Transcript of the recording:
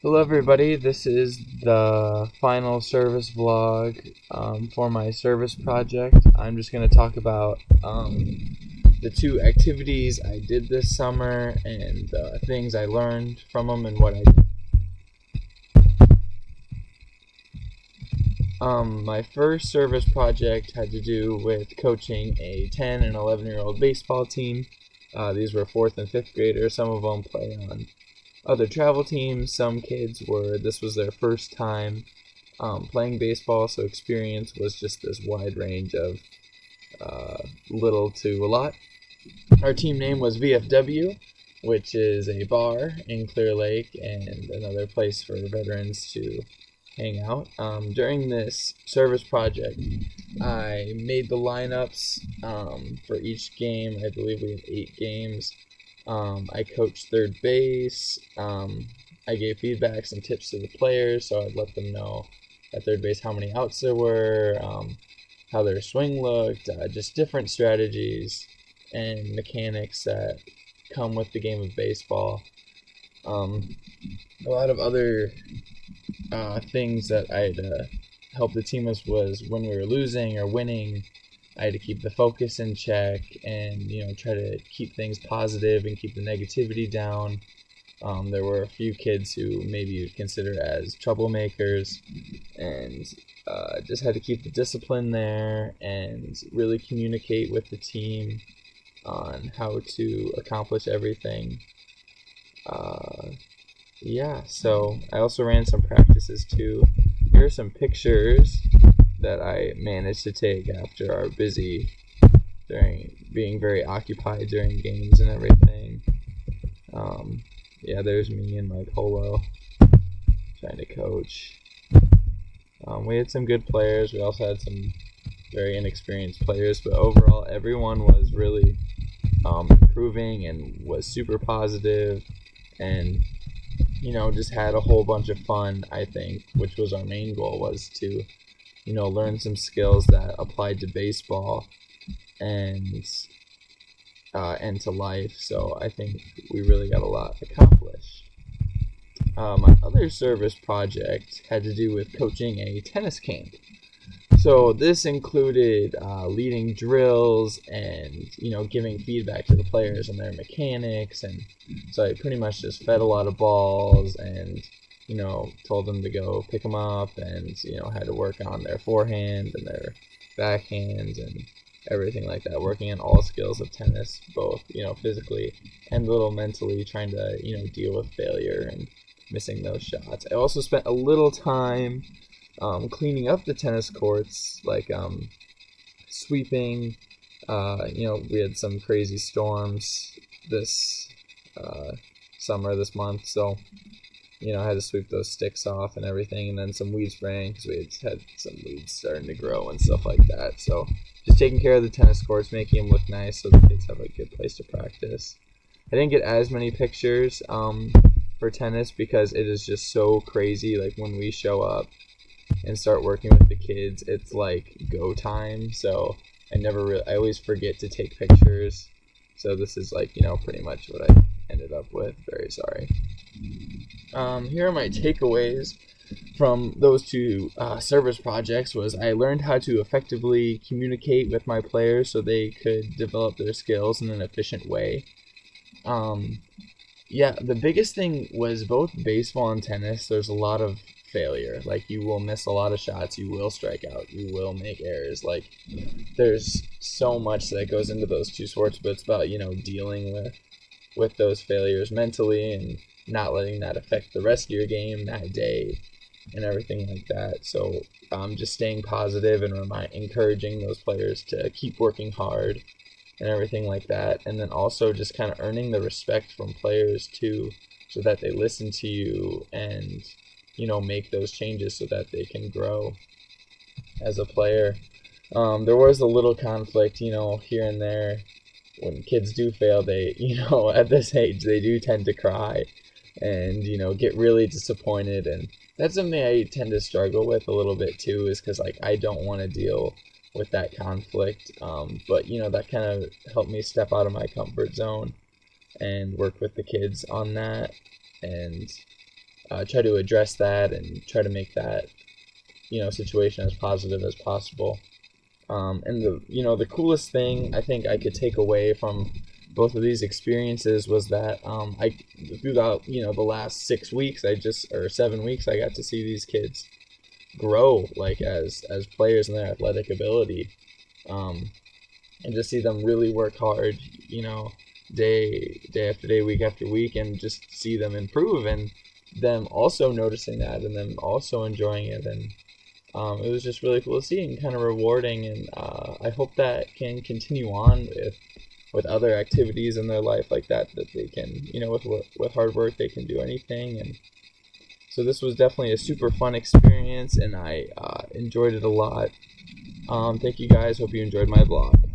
Hello everybody, this is the final service vlog for my service project. I'm just going to talk about the two activities I did this summer and things I learned from them and what I did. My first service project had to do with coaching a 10 and 11-year-old baseball team. These were 4th and 5th graders. Some of them play on other travel teams. Some kids this was their first time playing baseball, so experience was just this wide range of little to a lot. Our team name was VFW, which is a bar in Clear Lake and another place for veterans to hang out. During this service project, I made the lineups for each game. I believe we had 8 games. I coached third base. I gave feedbacks and tips to the players, so I'd let them know at third base how many outs there were, how their swing looked, just different strategies and mechanics that come with the game of baseball. A lot of other things that I'd help the team was when we were losing or winning, I had to keep the focus in check and try to keep things positive and keep the negativity down. There were a few kids who maybe you'd consider as troublemakers, and just had to keep the discipline there and really communicate with the team on how to accomplish everything. So I also ran some practices too. Here are some pictures that I managed to take after our during being very occupied during games and everything. There's me in my polo trying to coach. We had some good players. We also had some very inexperienced players, but overall everyone was really improving and was super positive and just had a whole bunch of fun, I think, which was our main goal, was to learn some skills that applied to baseball and to life. So I think we really got a lot accomplished. My other service project had to do with coaching a tennis camp. So this included leading drills and giving feedback to the players and their mechanics, and so I pretty much just fed a lot of balls and told them to go pick them up, and had to work on their forehand and their backhand and everything like that, working on all skills of tennis, both physically and a little mentally, trying to deal with failure and missing those shots. I also spent a little time cleaning up the tennis courts, like sweeping. We had some crazy storms this this month, so I had to sweep those sticks off and everything, and then some weed spraying because we had some weeds starting to grow and stuff like that. So just taking care of the tennis courts, making them look nice so the kids have a good place to practice. I didn't get as many pictures for tennis because it is just so crazy. Like when we show up and start working with the kids, it's like go time. So I always forget to take pictures. So this is like pretty much what I ended up with. Very sorry. Here are my takeaways from those two service projects. I learned how to effectively communicate with my players so they could develop their skills in an efficient way. The biggest thing was both baseball and tennis. There's a lot of failure. Like, you will miss a lot of shots, you will strike out, you will make errors. Like, there's so much that goes into those two sports, but it's about dealing with those failures mentally and not letting that affect the rest of your game that day and everything like that. So just staying positive and encouraging those players to keep working hard and everything like that, and then also just kind of earning the respect from players too, so that they listen to you and make those changes so that they can grow as a player. There was a little conflict here and there. When kids do fail, they at this age they do tend to cry and get really disappointed, and that's something I tend to struggle with a little bit too, is because I don't want to deal with that conflict, but that kind of helped me step out of my comfort zone and work with the kids on that, and try to address that and try to make that situation as positive as possible. And the coolest thing I think I could take away from both of these experiences was that I throughout the last 6 weeks or 7 weeks I got to see these kids grow like as players in their athletic ability, and just see them really work hard, day after day, week after week, and just see them improve, and them also noticing that and them also enjoying it. And it was just really cool to see and kind of rewarding, and I hope that can continue on with other activities in their life like that they can, with hard work they can do anything. And so this was definitely a super fun experience, and I enjoyed it a lot. Thank you guys. Hope you enjoyed my vlog.